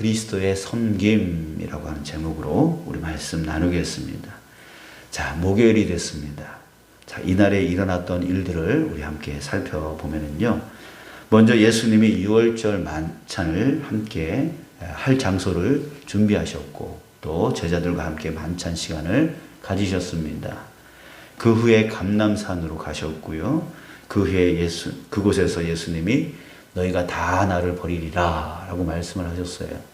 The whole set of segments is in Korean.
그리스도의 섬김이라고 하는 제목으로 우리 말씀 나누겠습니다. 자, 목요일이 됐습니다. 자, 이날에 일어났던 일들을 우리 함께 살펴보면요. 먼저 예수님이 유월절 만찬을 함께 할 장소를 준비하셨고 또 제자들과 함께 만찬 시간을 가지셨습니다. 그 후에 감람산으로 가셨고요. 그 후에 그곳에서 예수님이 너희가 다 나를 버리리라 라고 말씀을 하셨어요.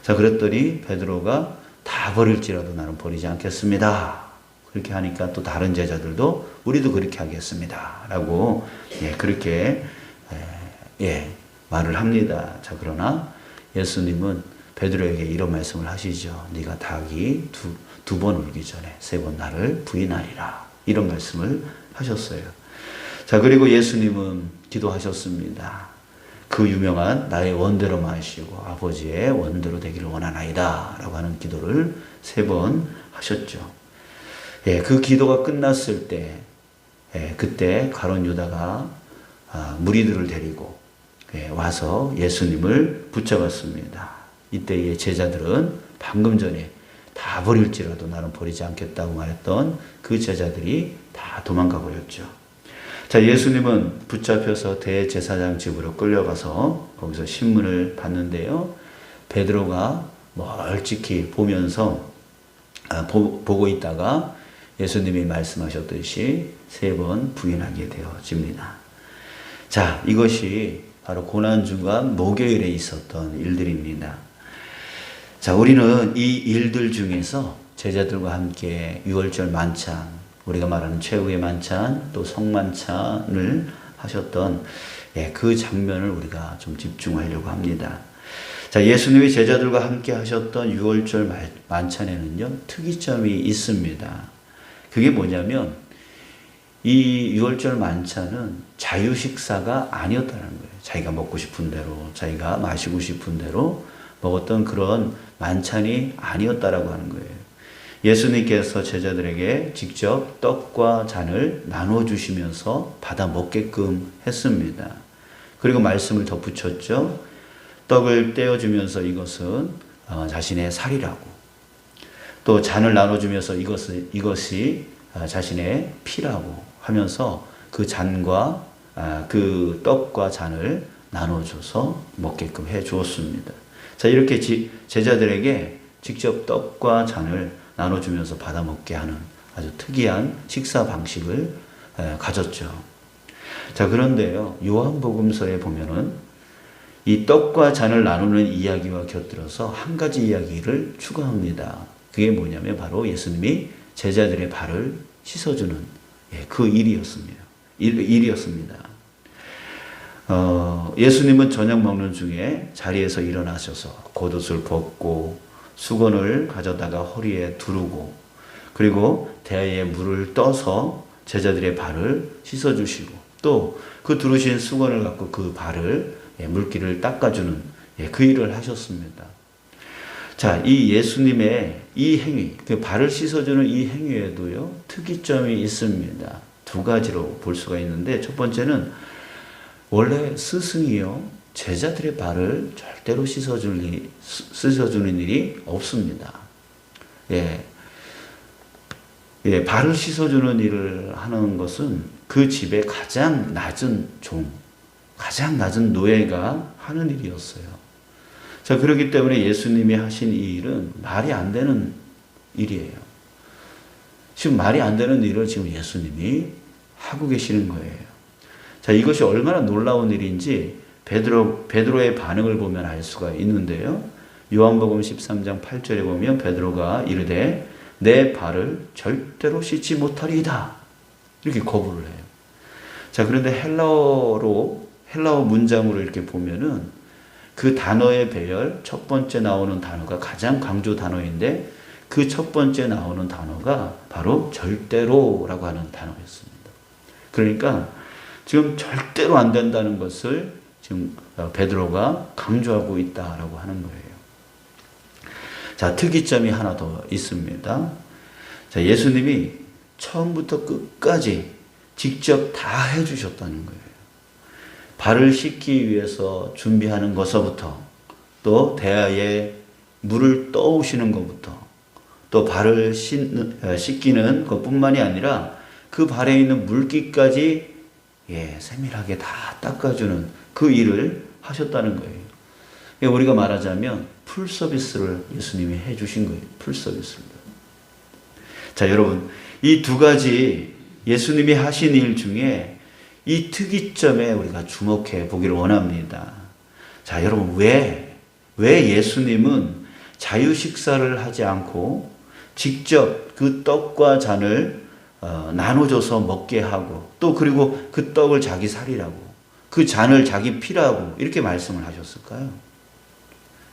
자, 그랬더니 베드로가 다 버릴지라도 나는 버리지 않겠습니다. 그렇게 하니까 또 다른 제자들도 우리도 그렇게 하겠습니다 라고 그렇게 말을 합니다. 자, 그러나 예수님은 베드로에게 이런 말씀을 하시죠. 네가 닭이 두 번 울기 전에 3번 나를 부인하리라. 이런 말씀을 하셨어요. 자, 그리고 예수님은 기도하셨습니다. 그 유명한 나의 원대로 마시고 아버지의 원대로 되기를 원하나이다 라고 하는 기도를 3번 하셨죠. 그 기도가 끝났을 때 그때 가룟 유다가 무리들을 데리고 와서 예수님을 붙잡았습니다. 이때의 제자들은 방금 전에 다 버릴지라도 나는 버리지 않겠다고 말했던 그 제자들이 다 도망가 버렸죠. 자, 예수님은 붙잡혀서 대제사장 집으로 끌려가서 거기서 신문을 받는데요. 베드로가 멀찍이 보면서 보고 있다가 예수님이 말씀하셨듯이 3번 부인하게 되어집니다. 자, 이것이 바로 고난주간 목요일에 있었던 일들입니다. 자, 우리는 이 일들 중에서 제자들과 함께 유월절 만찬, 우리가 말하는 최후의 만찬, 또 성만찬을 하셨던 그 장면을 우리가 좀 집중하려고 합니다. 자, 예수님이 제자들과 함께 하셨던 유월절 만찬에는요, 특이점이 있습니다. 그게 뭐냐면, 이 유월절 만찬은 자유식사가 아니었다는 거예요. 자기가 먹고 싶은 대로, 자기가 마시고 싶은 대로 먹었던 그런 만찬이 아니었다라고 하는 거예요. 예수님께서 제자들에게 직접 떡과 잔을 나눠주시면서 받아 먹게끔 했습니다. 그리고 말씀을 덧붙였죠. 떡을 떼어주면서 이것은 자신의 살이라고, 또 잔을 나눠주면서 이것이 자신의 피라고 하면서 그 잔과 그 떡과 잔을 나눠줘서 먹게끔 해 주었습니다. 자, 이렇게 제자들에게 직접 떡과 잔을 나눠주면서 받아 먹게 하는 아주 특이한 식사 방식을 가졌죠. 자, 그런데요, 요한복음서에 보면은 이 떡과 잔을 나누는 이야기와 곁들여서 한 가지 이야기를 추가합니다. 그게 뭐냐면 바로 예수님이 제자들의 발을 씻어주는 그 일이었습니다. 예수님은 저녁 먹는 중에 자리에서 일어나셔서 겉옷을 벗고 수건을 가져다가 허리에 두르고 그리고 대야에 물을 떠서 제자들의 발을 씻어주시고 또 그 두르신 수건을 갖고 그 발을 물기를 닦아주는 그 일을 하셨습니다. 자, 이 예수님의 이 행위, 그 발을 씻어주는 이 행위에도요, 특이점이 있습니다. 2가지로 볼 수가 있는데, 첫 번째는 원래 스승이요, 제자들의 발을 절대로 씻어주는 일이 없습니다. 발을 씻어주는 일을 하는 것은 그 집의 가장 낮은 가장 낮은 노예가 하는 일이었어요. 자, 그렇기 때문에 예수님이 하신 이 일은 말이 안 되는 일이에요. 지금 말이 안 되는 일을 지금 예수님이 하고 계시는 거예요. 자, 이것이 얼마나 놀라운 일인지 베드로의 반응을 보면 알 수가 있는데요. 요한복음 13장 8절에 보면 베드로가 이르되 내 발을 절대로 씻지 못하리이다. 이렇게 거부를 해요. 자, 그런데 헬라어 문장으로 이렇게 보면은 그 단어의 배열, 첫 번째 나오는 단어가 가장 강조 단어인데 그 첫 번째 나오는 단어가 바로 절대로라고 하는 단어였습니다. 그러니까 지금 절대로 안 된다는 것을 지금 베드로가 강조하고 있다라고 하는 거예요. 자, 특이점이 하나 더 있습니다. 자, 예수님이 처음부터 끝까지 직접 다 해주셨다는 거예요. 발을 씻기 위해서 준비하는 것서부터 또 대야에 물을 떠오시는 것부터 또 발을 씻기는 것뿐만이 아니라 그 발에 있는 물기까지 세밀하게 다 닦아주는 그 일을 하셨다는 거예요. 우리가 말하자면 풀 서비스를 예수님이 해주신 거예요. 풀 서비스를. 자, 여러분, 이 두 가지 예수님이 하신 일 중에 이 특이점에 우리가 주목해 보기를 원합니다. 자, 여러분, 왜 예수님은 자유 식사를 하지 않고 직접 그 떡과 잔을 나눠줘서 먹게 하고 또 그리고 그 떡을 자기 살이라고 그 잔을 자기 피라고 이렇게 말씀을 하셨을까요?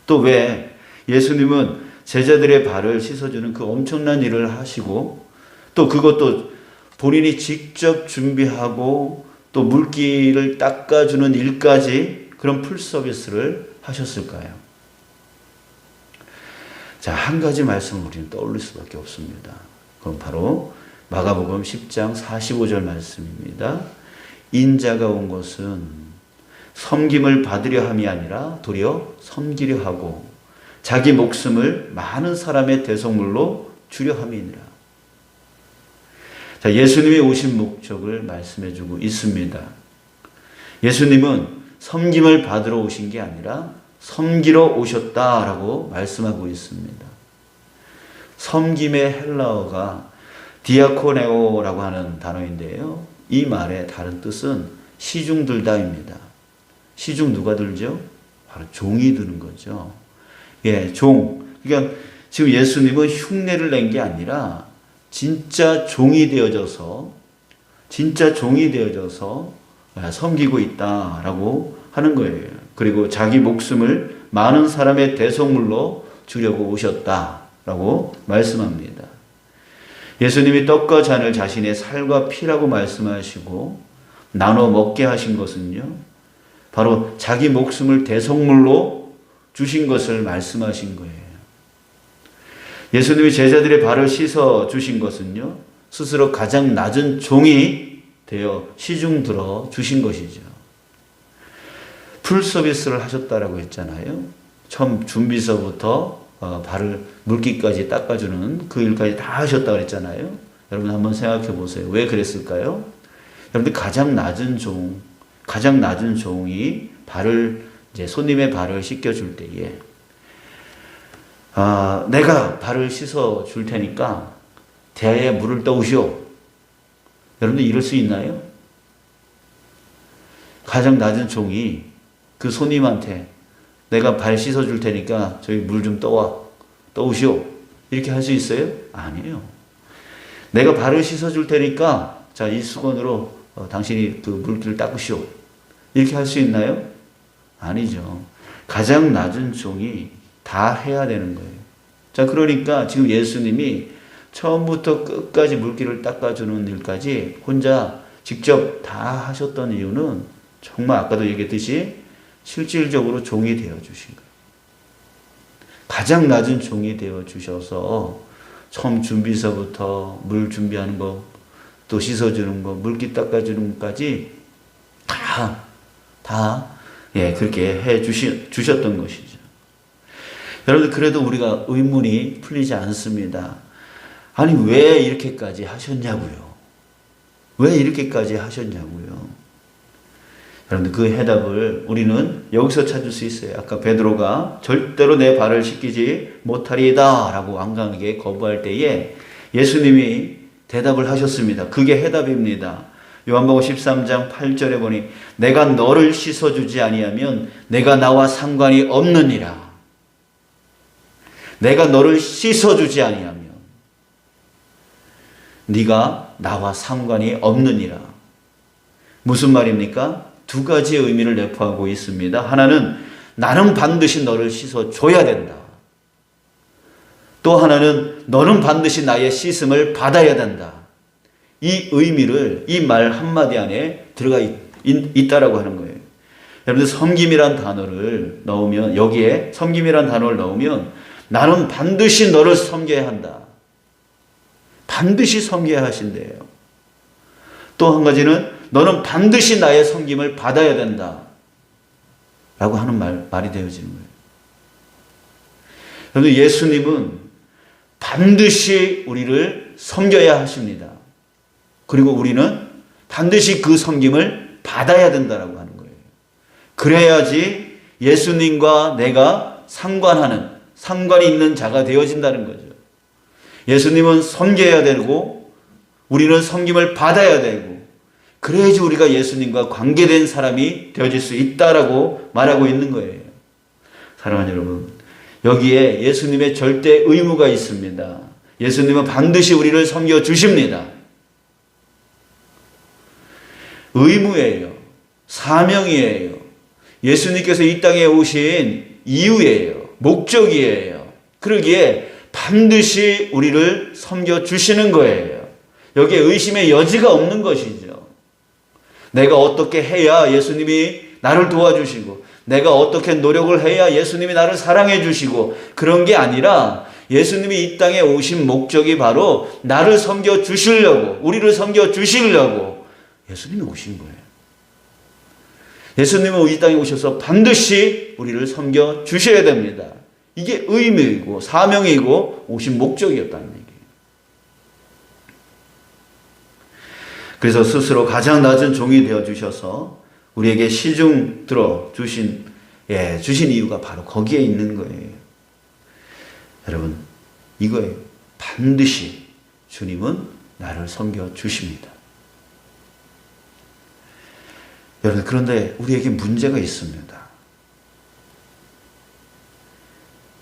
또 왜 예수님은 제자들의 발을 씻어주는 그 엄청난 일을 하시고 또 그것도 본인이 직접 준비하고 또 물기를 닦아주는 일까지 그런 풀 서비스를 하셨을까요? 자, 한 가지 말씀을 우리는 떠올릴 수밖에 없습니다. 그럼 바로 마가복음 10장 45절 말씀입니다. 인자가 온 것은 섬김을 받으려 함이 아니라 도리어 섬기려 하고 자기 목숨을 많은 사람의 대속물로 주려 함이니라. 자, 예수님이 오신 목적을 말씀해 주고 있습니다. 예수님은 섬김을 받으러 오신 게 아니라 섬기러 오셨다라고 말씀하고 있습니다. 섬김의 헬라어가 디아코네오라고 하는 단어인데요. 이 말의 다른 뜻은 시중 들다입니다. 시중 누가 들죠? 바로 종이 드는 거죠. 종. 그러니까 지금 예수님은 흉내를 낸 게 아니라 진짜 종이 되어져서 섬기고 있다라고 하는 거예요. 그리고 자기 목숨을 많은 사람의 대속물로 주려고 오셨다라고 말씀합니다. 예수님이 떡과 잔을 자신의 살과 피라고 말씀하시고 나눠 먹게 하신 것은요, 바로 자기 목숨을 대속물로 주신 것을 말씀하신 거예요. 예수님이 제자들의 발을 씻어 주신 것은요, 스스로 가장 낮은 종이 되어 시중 들어 주신 것이죠. 풀 서비스를 하셨다라고 했잖아요. 처음 준비서부터 발을 물기까지 닦아주는 그 일까지 다 하셨다고 그랬잖아요. 여러분 한번 생각해 보세요. 왜 그랬을까요? 여러분들 가장 낮은 종이 손님의 발을 씻겨줄 때에 내가 발을 씻어 줄 테니까 대야에 물을 떠오시오. 여러분들 이럴 수 있나요? 가장 낮은 종이 그 손님한테 내가 발 씻어 줄 테니까 저기 물 좀 떠오시오. 이렇게 할 수 있어요? 아니에요. 내가 발을 씻어 줄 테니까 자, 이 수건으로 당신이 그 물기를 닦으시오. 이렇게 할 수 있나요? 아니죠. 가장 낮은 종이 다 해야 되는 거예요. 자, 그러니까 지금 예수님이 처음부터 끝까지 물기를 닦아주는 일까지 혼자 직접 다 하셨던 이유는 정말 아까도 얘기했듯이 실질적으로 종이 되어 주신 거예요. 가장 낮은 종이 되어 주셔서 처음 준비서부터 물 준비하는 거, 또 씻어주는 거, 물기 닦아주는 것까지 그렇게 해 주셨던 것이죠. 여러분들, 그래도 우리가 의문이 풀리지 않습니다. 아니, 왜 이렇게까지 하셨냐고요? 왜 이렇게까지 하셨냐고요? 여러분들, 그 해답을 우리는 여기서 찾을 수 있어요. 아까 베드로가 절대로 내 발을 씻기지 못하리이다 라고 완강하게 거부할 때에 예수님이 대답을 하셨습니다. 그게 해답입니다. 요한복음 13장 8절에 보니 내가 너를 씻어주지 아니하면 내가 나와 상관이 없느니라. 내가 너를 씻어주지 아니하면 네가 나와 상관이 없느니라. 무슨 말입니까? 두 가지의 의미를 내포하고 있습니다. 하나는 나는 반드시 너를 씻어줘야 된다. 또 하나는 너는 반드시 나의 씻음을 받아야 된다. 이 의미를 이 말 한마디 안에 들어가 있다라고 하는 거예요. 여러분들, 섬김이란 단어를 넣으면, 여기에 섬김이란 단어를 넣으면 나는 반드시 너를 섬겨야 한다. 반드시 섬겨야 하신대요. 또 한 가지는 너는 반드시 나의 섬김을 받아야 된다 라고 하는 말이 되어지는 거예요. 그런데 예수님은 반드시 우리를 섬겨야 하십니다. 그리고 우리는 반드시 그 섬김을 받아야 된다라고 하는 거예요. 그래야지 예수님과 내가 상관이 있는 자가 되어진다는 거죠. 예수님은 섬겨야 되고 우리는 섬김을 받아야 되고 그래야지 우리가 예수님과 관계된 사람이 되어질 수 있다라고 말하고 있는 거예요. 사랑하는 여러분, 여기에 예수님의 절대 의무가 있습니다. 예수님은 반드시 우리를 섬겨 주십니다. 의무예요. 사명이에요. 예수님께서 이 땅에 오신 이유예요. 목적이에요. 그러기에 반드시 우리를 섬겨 주시는 거예요. 여기에 의심의 여지가 없는 것이죠. 내가 어떻게 해야 예수님이 나를 도와주시고 내가 어떻게 노력을 해야 예수님이 나를 사랑해 주시고 그런 게 아니라 예수님이 이 땅에 오신 목적이 바로 나를 섬겨 주시려고, 우리를 섬겨 주시려고 예수님이 오신 거예요. 예수님은 이 땅에 오셔서 반드시 우리를 섬겨 주셔야 됩니다. 이게 의무이고 사명이고 오신 목적이었다는 얘기예요. 그래서 스스로 가장 낮은 종이 되어 주셔서 우리에게 시중 들어 주신 이유가 바로 거기에 있는 거예요. 여러분, 이거예요. 반드시 주님은 나를 섬겨 주십니다. 여러분, 그런데 우리에게 문제가 있습니다.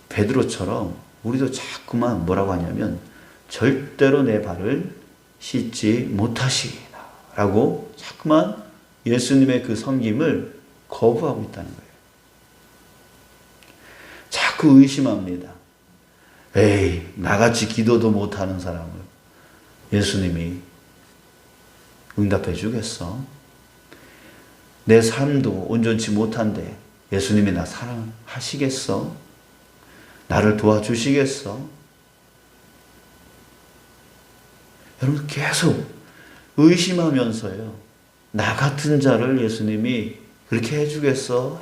베드로처럼 우리도 자꾸만 뭐라고 하냐면 절대로 내 발을 씻지 못하시리라 라고 자꾸만 예수님의 그 섬김을 거부하고 있다는 거예요. 자꾸 의심합니다. 에이, 나같이 기도도 못하는 사람을 예수님이 응답해 주겠어? 내 삶도 온전치 못한데 예수님이 나 사랑하시겠어? 나를 도와주시겠어? 여러분, 계속 의심하면서요, 나 같은 자를 예수님이 그렇게 해주겠어?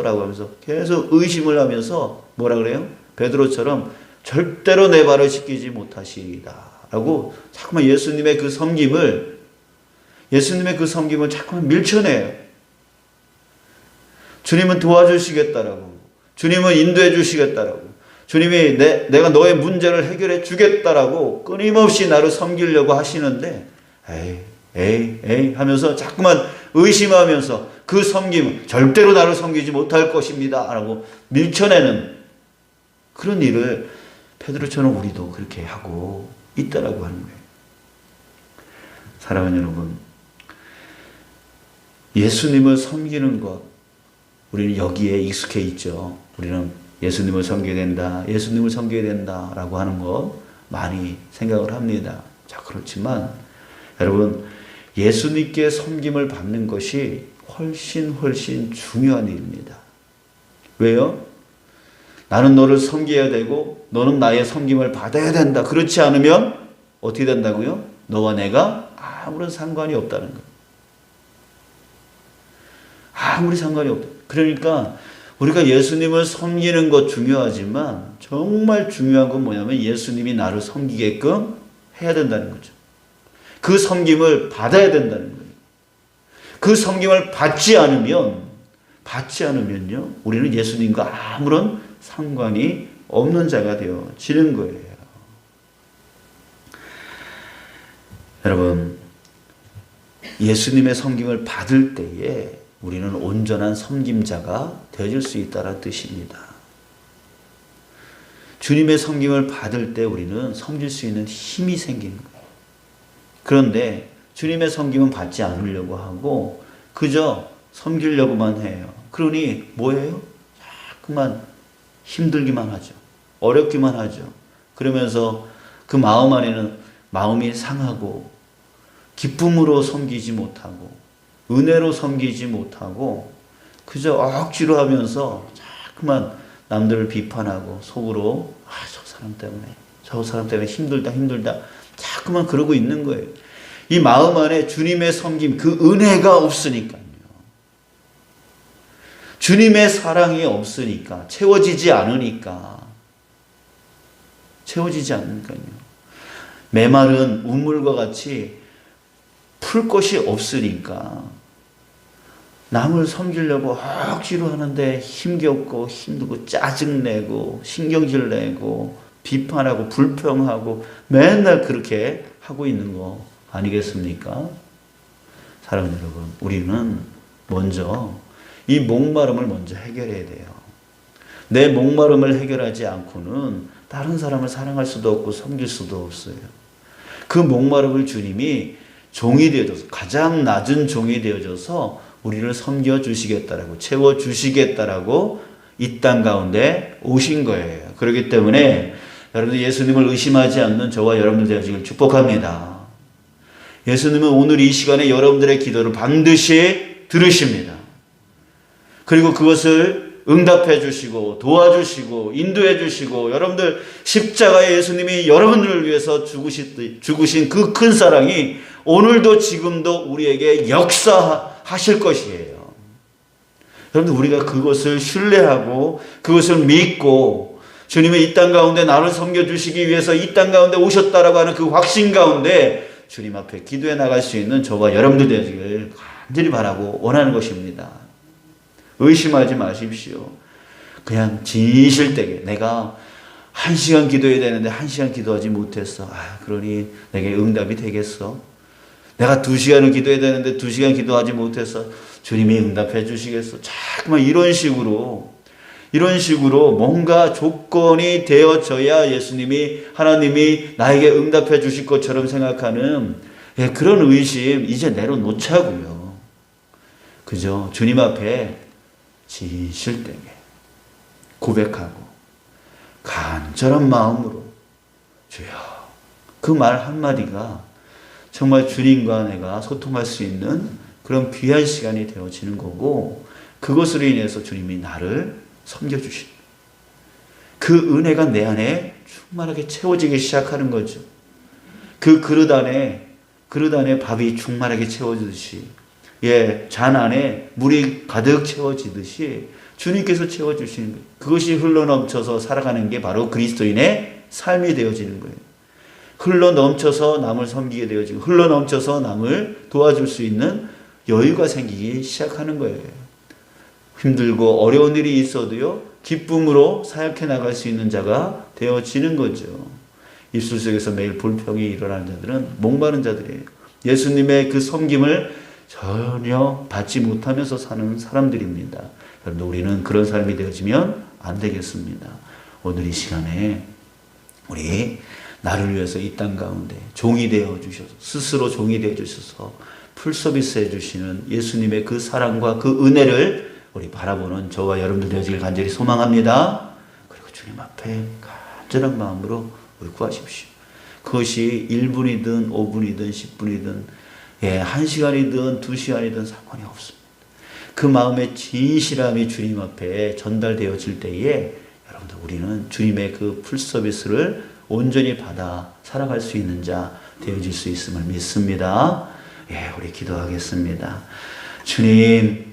라고 하면서 계속 의심을 하면서 뭐라 그래요? 베드로처럼 절대로 내 발을 씻기지 못하시리다 라고 자꾸만 예수님의 그 섬김을 자꾸만 밀쳐내요. 주님은 도와주시겠다라고, 주님은 인도해 주시겠다라고, 주님이 내가 너의 문제를 해결해 주겠다라고 끊임없이 나를 섬기려고 하시는데 에이 하면서 자꾸만 의심하면서 그 섬김, 절대로 나를 섬기지 못할 것입니다 라고 밀쳐내는 그런 일을 베드로처럼 우리도 그렇게 하고 있다라고 하는 거예요. 사랑하는 여러분, 예수님을 섬기는 것, 우리는 여기에 익숙해 있죠. 우리는 예수님을 섬겨야 된다 라고 하는 것 많이 생각을 합니다. 자, 그렇지만 여러분, 예수님께 섬김을 받는 것이 훨씬 중요한 일입니다. 왜요? 나는 너를 섬겨야 되고 너는 나의 섬김을 받아야 된다. 그렇지 않으면 어떻게 된다고요? 너와 내가 아무런 상관이 없다는 거예요. 아무리 상관이 없다. 그러니까 우리가 예수님을 섬기는 것 중요하지만 정말 중요한 건 뭐냐면 예수님이 나를 섬기게끔 해야 된다는 거죠. 그 섬김을 받아야 된다는 거예요. 그 섬김을 받지 않으면요, 우리는 예수님과 아무런 상관이 없는 자가 되어지는 거예요. 여러분, 예수님의 섬김을 받을 때에 우리는 온전한 섬김자가 되어질 수 있다는 뜻입니다. 주님의 섬김을 받을 때 우리는 섬길 수 있는 힘이 생기는 거예요. 그런데 주님의 섬김은 받지 않으려고 하고 그저 섬기려고만 해요. 그러니 뭐예요? 자꾸만 힘들기만 하죠. 어렵기만 하죠. 그러면서 그 마음 안에는 마음이 상하고 기쁨으로 섬기지 못하고 은혜로 섬기지 못하고 그저 억지로 하면서 자꾸만 남들을 비판하고 속으로 저 사람 때문에 힘들다 자꾸만 그러고 있는 거예요. 이 마음 안에 주님의 섬김, 그 은혜가 없으니까요. 주님의 사랑이 없으니까, 채워지지 않으니까 채워지지 않으니까요. 메마른 우물과 같이 풀 것이 없으니까 남을 섬기려고 억지로 하는데 힘겹고 힘들고 짜증내고 신경질 내고 비판하고 불평하고 맨날 그렇게 하고 있는 거 아니겠습니까? 사랑하는 여러분, 우리는 먼저 이 목마름을 먼저 해결해야 돼요. 내 목마름을 해결하지 않고는 다른 사람을 사랑할 수도 없고 섬길 수도 없어요. 그 목마름을 주님이 종이 되어져서, 가장 낮은 종이 되어져서 우리를 섬겨주시겠다라고, 채워주시겠다라고 이 땅 가운데 오신 거예요. 그렇기 때문에 여러분들 예수님을 의심하지 않는 저와 여러분들 되어지길 축복합니다. 예수님은 오늘 이 시간에 여러분들의 기도를 반드시 들으십니다. 그리고 그것을 응답해 주시고 도와주시고 인도해 주시고, 여러분들 십자가의 예수님이 여러분들을 위해서 죽으신 그 큰 사랑이 오늘도 지금도 우리에게 역사하실 것이에요. 여러분들, 우리가 그것을 신뢰하고 그것을 믿고 주님의 이 땅 가운데 나를 섬겨주시기 위해서 이 땅 가운데 오셨다라고 하는 그 확신 가운데 주님 앞에 기도해 나갈 수 있는 저와 여러분들 되시길 간절히 바라고 원하는 것입니다. 의심하지 마십시오. 그냥 진실 되게, 내가 1시간 기도해야 되는데 1시간 기도하지 못했어. 그러니 내게 응답이 되겠어? 내가 2시간을 기도해야 되는데 2시간 기도하지 못했어. 주님이 응답해 주시겠어? 자꾸만 이런 식으로 뭔가 조건이 되어져야 예수님이, 하나님이 나에게 응답해 주실 것처럼 생각하는 그런 의심 이제 내려놓자고요. 그죠? 주님 앞에 진실되게 고백하고 간절한 마음으로 주여, 그 말 한마디가 정말 주님과 내가 소통할 수 있는 그런 귀한 시간이 되어지는 거고, 그것으로 인해서 주님이 나를 섬겨주신 그 은혜가 내 안에 충만하게 채워지기 시작하는 거죠. 그 그릇 안에 밥이 충만하게 채워지듯이, 잔 안에 물이 가득 채워지듯이 주님께서 채워주시는 거예요. 그것이 흘러넘쳐서 살아가는 게 바로 그리스도인의 삶이 되어지는 거예요. 흘러넘쳐서 남을 섬기게 되어지고, 흘러넘쳐서 남을 도와줄 수 있는 여유가 생기기 시작하는 거예요. 힘들고 어려운 일이 있어도요, 기쁨으로 사역해 나갈 수 있는 자가 되어지는 거죠. 입술 속에서 매일 불평이 일어나는 자들은 목마른 자들이에요. 예수님의 그 섬김을 전혀 받지 못하면서 사는 사람들입니다. 여러분, 우리는 그런 삶이 되어지면 안 되겠습니다. 오늘 이 시간에 우리 나를 위해서 이 땅 가운데 종이 되어 주셔서, 스스로 종이 되어 주셔서 풀 서비스 해 주시는 예수님의 그 사랑과 그 은혜를 우리 바라보는 저와 여러분들 되어지길 간절히 소망합니다. 그리고 주님 앞에 간절한 마음으로 우리 구하십시오. 그것이 1분이든 5분이든 10분이든 1시간이든 2시간이든 상관이 없습니다. 그 마음의 진실함이 주님 앞에 전달되어질 때에 여러분들, 우리는 주님의 그 풀 서비스를 온전히 받아 살아갈 수 있는 자 되어질 수 있음을 믿습니다. 우리 기도하겠습니다. 주님,